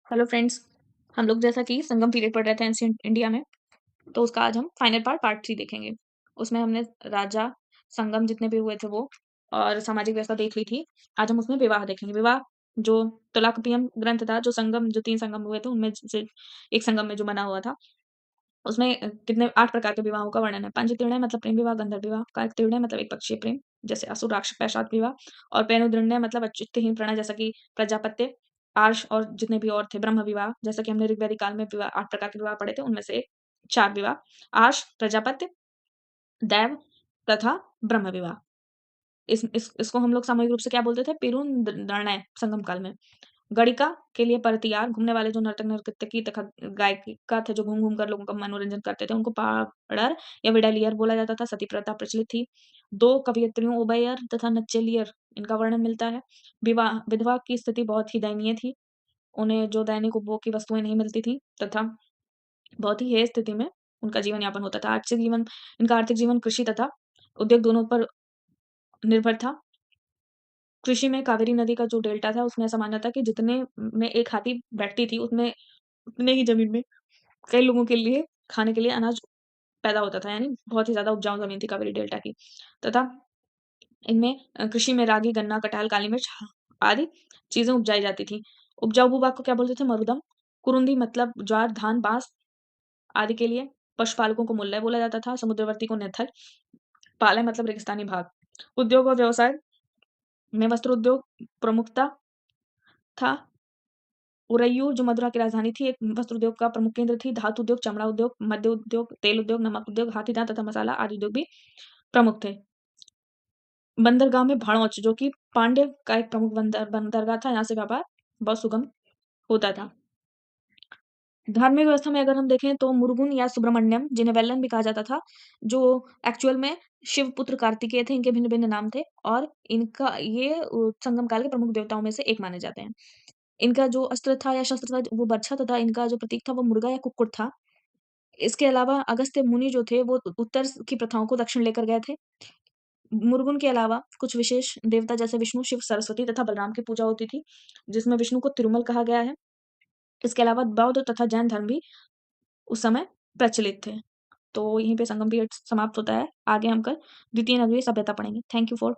Hello friends, हम लोग जैसा कि संगम पीरियड पढ़ रहे थे एंशिएंट इंडिया में, तो उसका आज हम फाइनल पार्ट 3 देखेंगे। उसमें हमने राजा, संगम जितने भी हुए थे वो और सामाजिक व्यवस्था देख ली थी। आज हम उसमें विवाह देखेंगे। विवाह जो तोलाकपियम ग्रंथ था, जो 3 संगम हुए थे, उनमें से एक संगम में जो बना हुआ था, उसमें कितने 8 प्रकार के विवाहों का वर्णन है। पंचतीर्णय मतलब प्रेम विवाह, गंधर्व विवाह, काकतीर्णय मतलब एकपक्षीय प्रेम, जैसे असुर राक्षस पैशाच विवाह, और पैनोदृण्य मतलब अच्युतहीन प्रणय, जैसा कि प्रजापत्य, आर्ष और जितने भी और थे, ब्रह्म विवाह, जैसा कि हमने ऋग्वैदिक काल में विवाह 8 प्रकार के विवाह पढ़े थे, उनमें से 4 विवाह, आर्ष, प्रजापत्य, दैव तथा ब्रह्म विवाह। इसको हम लोग सामूहिक रूप से क्या बोलते थे? पिरुंदर्णय संगम काल में। गणिका के लिए परतियार, घूमने वाले जो नर्तक नर्तकी तथा गायिका थे, जो घूम-घूम कर लोगों का मनोरंजन करते थे, उनको पाड़र या विडालियर बोला जाता था। सती प्रथा प्रचलित थी। 2 कवियत्रियों उभययर तथा नच्चेलियर, इनका वर्णन मिलता है। विधवा की स्थिति बहुत ही दयनीय थी। उन्हें जो दैनिक उपभोग की वस्तुएँ नहीं मिलती थीं तथा बहुत ही हेय स्थिति में उनका जीवन यापन होता था। इनका आर्थिक जीवन कृषि तथा उद्योग दोनों पर निर्भर था। कृषि में कावेरी नदी का जो डेल्टा था, उसमें ऐसा माना था कि जितने में एक हाथी बैठती थी, उसमें उतने ही ज़मीन में कई लोगों के लिए खाने के लिए अनाज पैदा होता था, यानी बहुत ही ज़्यादा उपजाऊ ज़मीन थी कावेरी डेल्टा की। तथा इनमें कृषि में रागी, गन्ना, कटहल, काली मिर्च आदि चीज़ें उपजाई जाती थी। उपजाऊ भू-भाग को क्या बोलते थे? मरुदम। कुरुंदी मतलब ज्वार, धान, बाँस आदि के लिए। पशुपालकों को मुल्लय बोला जाता था, समुद्रवर्ती को नेथल। पालय मतलब रेगिस्तानी भाग। उद्योग और व्यवसाय में वस्त्र उद्योग प्रमुखता था। उरैयूर जो मदुरा की राजधानी थी, एक वस्त्र उद्योग का प्रमुख केंद्र थी। धातु उद्योग, चमड़ा उद्योग, मद्य उद्योग, तेल उद्योग, नमक उद्योग, हाथी दाँत तथा मसाला आदि उद्योग भी प्रमुख थे। बंदरगाह में भड़ौच, जो कि पांड्य का एक प्रमुख बंदरगाह था, यहाँ से व्यापार बहुत सुगम होता था। धार्मिक व्यवस्था में अगर हम देखें तो मुरुगन या सुब्रमण्यम, जिन्हें वेल्लन भी कहा जाता था, जो एक्चुअल में शिवपुत्र कार्तिकेय थे, इनके भिन्न-भिन्न नाम थे और इनका ये संगम काल के प्रमुख देवताओं में से एक माने जाते हैं। इनका जो अस्त्र था या शस्त्र था, वो बर्छा तथा इनका जो प्रतीक था, वो मुर्गा या कुक्कुट था। इसके अलावा अगस्त्य मुनि जो थे, वो उत्तर की प्रथाओं को दक्षिण लेकर गए थे। मुर्गुन के अलावा कुछ विशेष देवता जैसे विष्णु, शिव, सरस्वती तथा बलराम की पूजा होती थी, जिसमें विष्णु को तिरुमल कहा गया है। इसके अलावा बौद्ध तथा जैन धर्म भी उस समय प्रचलित थे। तो यहीं पे संगम पीरियड समाप्त होता है। आगे हम कल द्वितीय नगरीय सभ्यता पढ़ेंगे। Thank you for